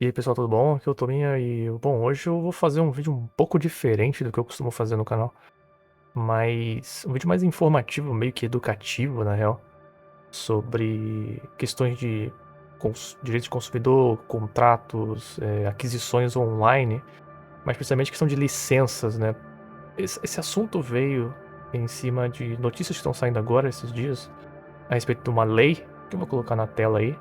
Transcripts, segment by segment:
E aí pessoal, tudo bom? Aqui é o Tominha e, bom, hoje eu vou fazer um vídeo um pouco diferente do que eu costumo fazer no canal, mas um vídeo mais informativo, meio que educativo, na real, sobre questões de direito de consumidor, contratos, aquisições online, mas principalmente questão de licenças, né? Esse assunto veio em cima de notícias que estão saindo agora, esses dias, a respeito de uma lei, que eu vou colocar na tela aí,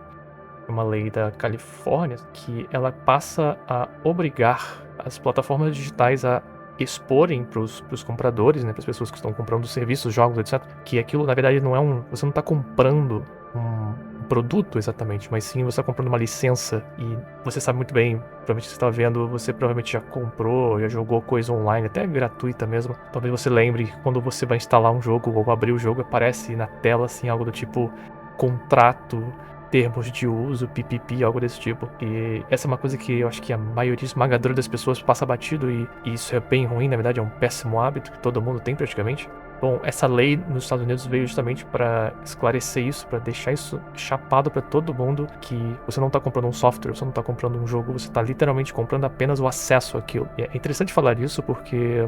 uma lei da Califórnia que ela passa a obrigar as plataformas digitais a exporem para os compradores, né, para as pessoas que estão comprando serviços, jogos, etc, que aquilo na verdade não é você não está comprando um produto exatamente, mas sim você está comprando uma licença e você sabe muito bem, provavelmente você está vendo, você provavelmente já comprou, já jogou coisa online, até gratuita mesmo. Talvez você lembre que quando você vai instalar um jogo ou abrir o jogo, aparece na tela assim algo do tipo contrato, termos de uso, pipipi, algo desse tipo. E essa é uma coisa que eu acho que a maioria esmagadora das pessoas passa batido e isso é bem ruim, na verdade é um péssimo hábito que todo mundo tem praticamente. Bom, essa lei nos Estados Unidos veio justamente para esclarecer isso, para deixar isso chapado para todo mundo, que você não está comprando um software, você não está comprando um jogo, você está literalmente comprando apenas o acesso àquilo. E é interessante falar isso porque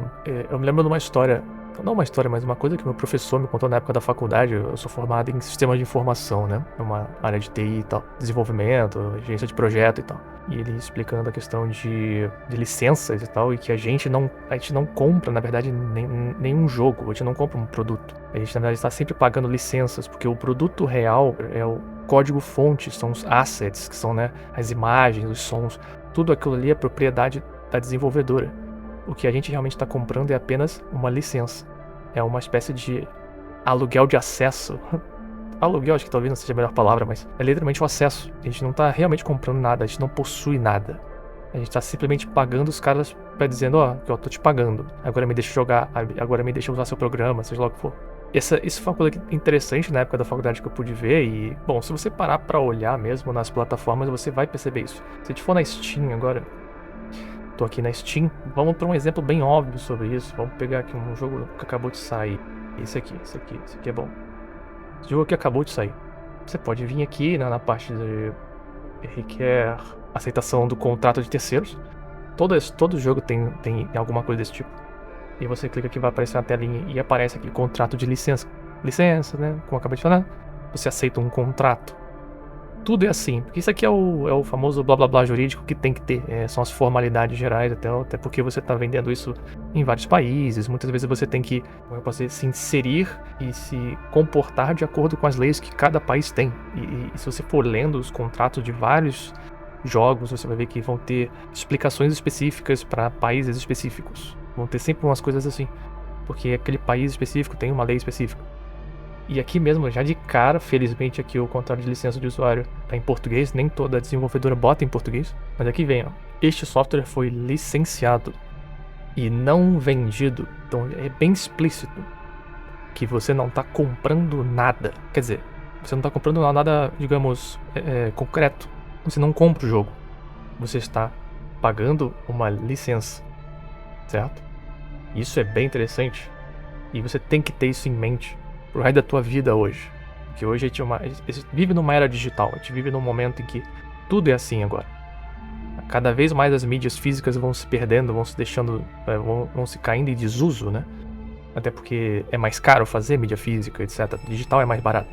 eu me lembro de uma história, não uma história, mas uma coisa que meu professor me contou na época da faculdade. Eu sou formado em sistemas de informação, né? É uma área de TI e tal, desenvolvimento, gerência de projeto e tal. E ele explicando a questão de licenças e tal, e que a gente não compra, na verdade, nenhum jogo, a gente não compra um produto. A gente, na verdade, está sempre pagando licenças, porque o produto real é o código-fonte, são os assets, que são, né, as imagens, os sons, tudo aquilo ali é propriedade da desenvolvedora. O que a gente realmente está comprando é apenas uma licença. É uma espécie de aluguel de acesso. Aluguel, acho que talvez não seja a melhor palavra, mas é literalmente o acesso. A gente não tá realmente comprando nada, a gente não possui nada. A gente tá simplesmente pagando os caras pra dizendo, ó, que eu tô te pagando. Agora me deixa jogar, agora me deixa usar seu programa, seja lá o que for. Isso foi uma coisa interessante na época da faculdade que eu pude ver e, bom, se você parar pra olhar mesmo nas plataformas, você vai perceber isso. Se a gente for na Steam agora, tô aqui na Steam, vamos para um exemplo bem óbvio sobre isso. Vamos pegar aqui um jogo que acabou de sair. Esse aqui é bom. Esse jogo aqui acabou de sair. Você pode vir aqui na parte de requer aceitação do contrato de terceiros. Todo jogo tem alguma coisa desse tipo. E você clica aqui, vai aparecer na telinha e aparece aqui contrato de licença. Licença, né? Como eu acabei de falar. Você aceita um contrato. Tudo é assim, porque isso aqui é o famoso blá blá blá jurídico que tem que ter, são as formalidades gerais, até porque você está vendendo isso em vários países, muitas vezes você tem que, como eu posso dizer, se inserir e se comportar de acordo com as leis que cada país tem. E se você for lendo os contratos de vários jogos, você vai ver que vão ter explicações específicas para países específicos. Vão ter sempre umas coisas assim, porque aquele país específico tem uma lei específica. E aqui mesmo, já de cara, felizmente aqui o contrato de licença de usuário tá em português, nem toda desenvolvedora bota em português, mas aqui vem, ó, este software foi licenciado e não vendido, então é bem explícito que você não tá comprando nada, quer dizer, você não tá comprando nada, digamos, concreto, você não compra o jogo, você está pagando uma licença, certo? Isso é bem interessante e você tem que ter isso em mente pro resto da tua vida hoje. Porque hoje a gente vive numa era digital, a gente vive num momento em que tudo é assim agora. Cada vez mais as mídias físicas vão se perdendo, vão se deixando, vão se caindo em desuso, né? Até porque é mais caro fazer mídia física, etc. Digital é mais barato.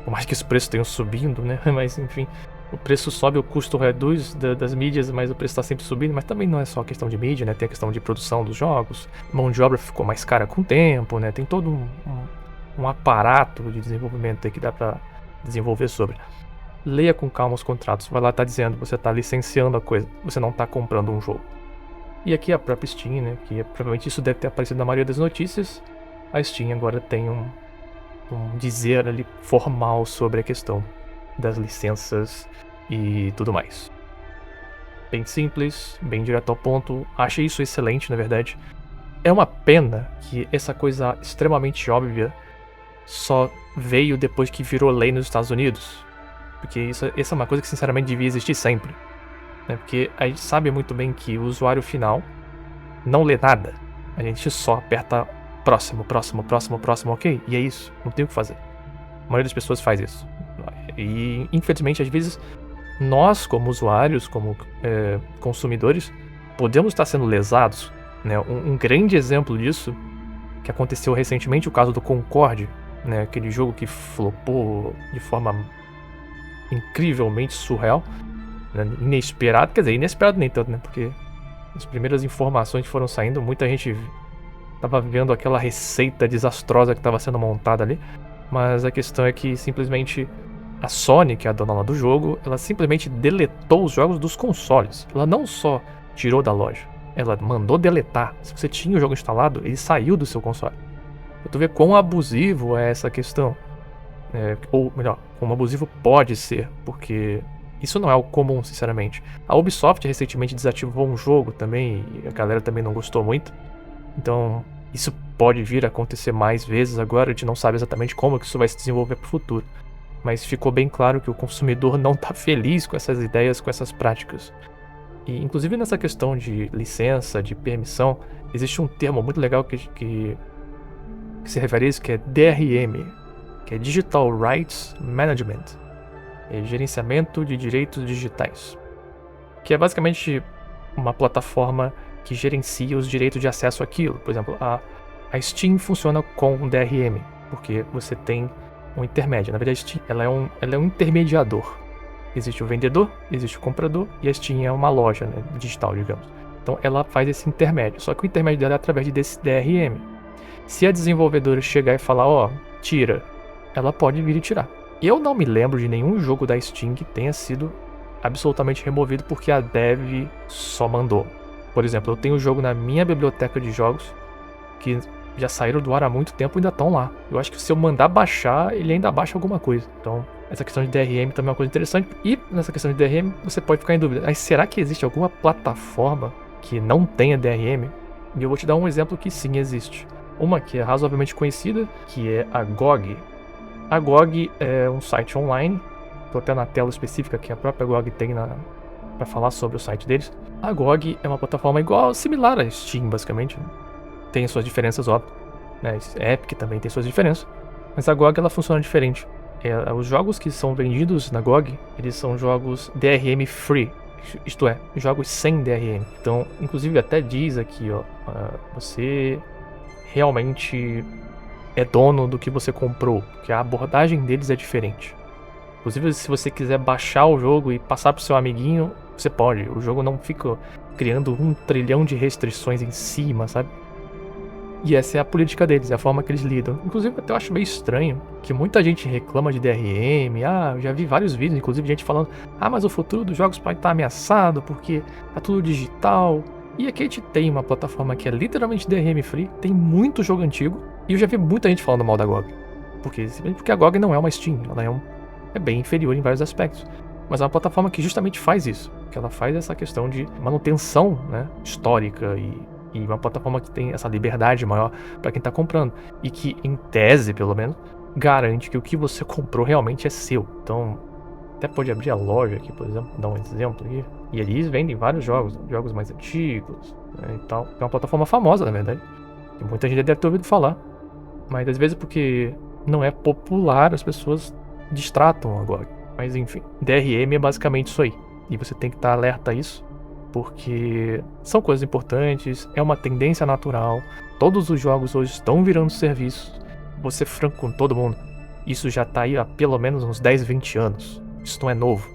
Por mais que os preços tenham subindo, né? Mas enfim, o preço sobe, o custo reduz das mídias, mas o preço está sempre subindo. Mas também não é só questão de mídia, né? Tem a questão de produção dos jogos, mão de obra ficou mais cara com o tempo, né? Tem todo um aparato de desenvolvimento aí que dá para desenvolver sobre. Leia com calma os contratos, vai lá, tá dizendo, você tá licenciando a coisa, você não tá comprando um jogo. E aqui a própria Steam, né, que provavelmente isso deve ter aparecido na maioria das notícias, a Steam agora tem um dizer ali formal sobre a questão das licenças e tudo mais. Bem simples, bem direto ao ponto, achei isso excelente, na verdade. É uma pena que essa coisa extremamente óbvia só veio depois que virou lei nos Estados Unidos. Porque essa é uma coisa que sinceramente devia existir sempre, né? Porque a gente sabe muito bem que o usuário final não lê nada. A gente só aperta próximo, ok? E é isso, não tem o que fazer. A maioria das pessoas faz isso. E infelizmente às vezes nós, como usuários, como consumidores, podemos estar sendo lesados, né? Um grande exemplo disso, que aconteceu recentemente, o caso do Concorde, né? Aquele jogo que flopou de forma incrivelmente surreal, né? Inesperado, quer dizer, inesperado nem tanto, né? Porque as primeiras informações que foram saindo, muita gente tava vendo aquela receita desastrosa que estava sendo montada ali, mas a questão é que simplesmente a Sony, que é a dona lá do jogo, ela simplesmente deletou os jogos dos consoles. Ela não só tirou da loja, ela mandou deletar. Se você tinha o jogo instalado, ele saiu do seu console. Pra tu ver quão abusivo é essa questão. Ou melhor, quão abusivo pode ser, porque isso não é o comum, sinceramente. A Ubisoft recentemente desativou um jogo também, e a galera também não gostou muito. Então, isso pode vir a acontecer mais vezes agora, a gente não sabe exatamente como que isso vai se desenvolver para o futuro. Mas ficou bem claro que o consumidor não está feliz com essas ideias, com essas práticas. E, inclusive, nessa questão de licença, de permissão, existe um termo muito legal que se refere a isso, que é DRM, que é Digital Rights Management, é gerenciamento de direitos digitais, que é basicamente uma plataforma que gerencia os direitos de acesso àquilo. Por exemplo, a Steam funciona com um DRM, porque você tem um intermédio. Na verdade, a Steam ela é um intermediador. Existe o vendedor, existe o comprador, e a Steam é uma loja, né, digital, digamos. Então ela faz esse intermédio, só que o intermédio dela é através desse DRM. Se a desenvolvedora chegar e falar, ó, tira, ela pode vir e tirar. Eu não me lembro de nenhum jogo da Steam que tenha sido absolutamente removido porque a dev só mandou. Por exemplo, eu tenho um jogo na minha biblioteca de jogos que já saíram do ar há muito tempo e ainda estão lá. Eu acho que se eu mandar baixar, ele ainda baixa alguma coisa. Então, essa questão de DRM também é uma coisa interessante. E nessa questão de DRM, você pode ficar em dúvida. Mas será que existe alguma plataforma que não tenha DRM? E eu vou te dar um exemplo que sim existe. Uma que é razoavelmente conhecida, que é a GOG. A GOG é um site online. Tô até na tela específica que a própria GOG tem para falar sobre o site deles. A GOG é uma plataforma igual, similar à Steam, basicamente. Tem suas diferenças, óbvio, né? Epic também tem suas diferenças. Mas a GOG ela funciona diferente. Os jogos que são vendidos na GOG, eles são jogos DRM free. Isto é, jogos sem DRM. Então, inclusive até diz aqui, ó, você realmente é dono do que você comprou, porque a abordagem deles é diferente. Inclusive, se você quiser baixar o jogo e passar pro seu amiguinho, você pode. O jogo não fica criando 1 trilhão de restrições em cima, sabe? E essa é a política deles, é a forma que eles lidam. Inclusive, até eu acho meio estranho que muita gente reclama de DRM. Eu já vi vários vídeos, inclusive gente falando: mas o futuro dos jogos pode estar ameaçado porque tá tudo digital. E aqui a gente tem uma plataforma que é literalmente DRM free, tem muito jogo antigo, e eu já vi muita gente falando mal da GOG. Porque a GOG não é uma Steam, ela é bem inferior em vários aspectos. Mas é uma plataforma que justamente faz isso, que ela faz essa questão de manutenção, né, histórica e uma plataforma que tem essa liberdade maior para quem tá comprando e que, em tese, pelo menos, garante que o que você comprou realmente é seu. Então, até pode abrir a loja aqui, por exemplo, dar um exemplo aqui. E eles vendem vários jogos mais antigos, né, e tal. É uma plataforma famosa, na verdade, que muita gente deve ter ouvido falar. Mas às vezes porque não é popular, as pessoas distratam agora. Mas enfim, DRM é basicamente isso aí. E você tem que estar alerta a isso, porque são coisas importantes, é uma tendência natural. Todos os jogos hoje estão virando serviços. Vou ser franco com todo mundo, isso já tá aí há pelo menos uns 10, 20 anos. Isso não é novo.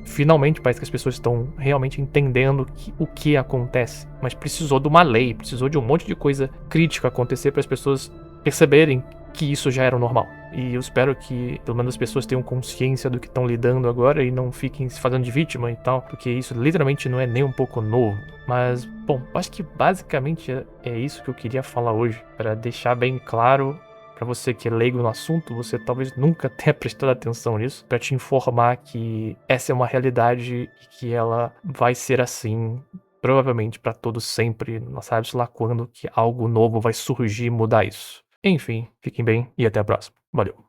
Finalmente parece que as pessoas estão realmente entendendo o que acontece. Mas precisou de uma lei, precisou de um monte de coisa crítica acontecer para as pessoas perceberem que isso já era o normal. E eu espero que pelo menos as pessoas tenham consciência do que estão lidando agora e não fiquem se fazendo de vítima e tal, porque isso literalmente não é nem um pouco novo. Mas, bom, acho que basicamente é isso que eu queria falar hoje, para deixar bem claro para você que é leigo no assunto, você talvez nunca tenha prestado atenção nisso, para te informar que essa é uma realidade e que ela vai ser assim provavelmente para todos sempre, não sabe se lá quando que algo novo vai surgir e mudar isso. Enfim, fiquem bem e até a próxima. Valeu.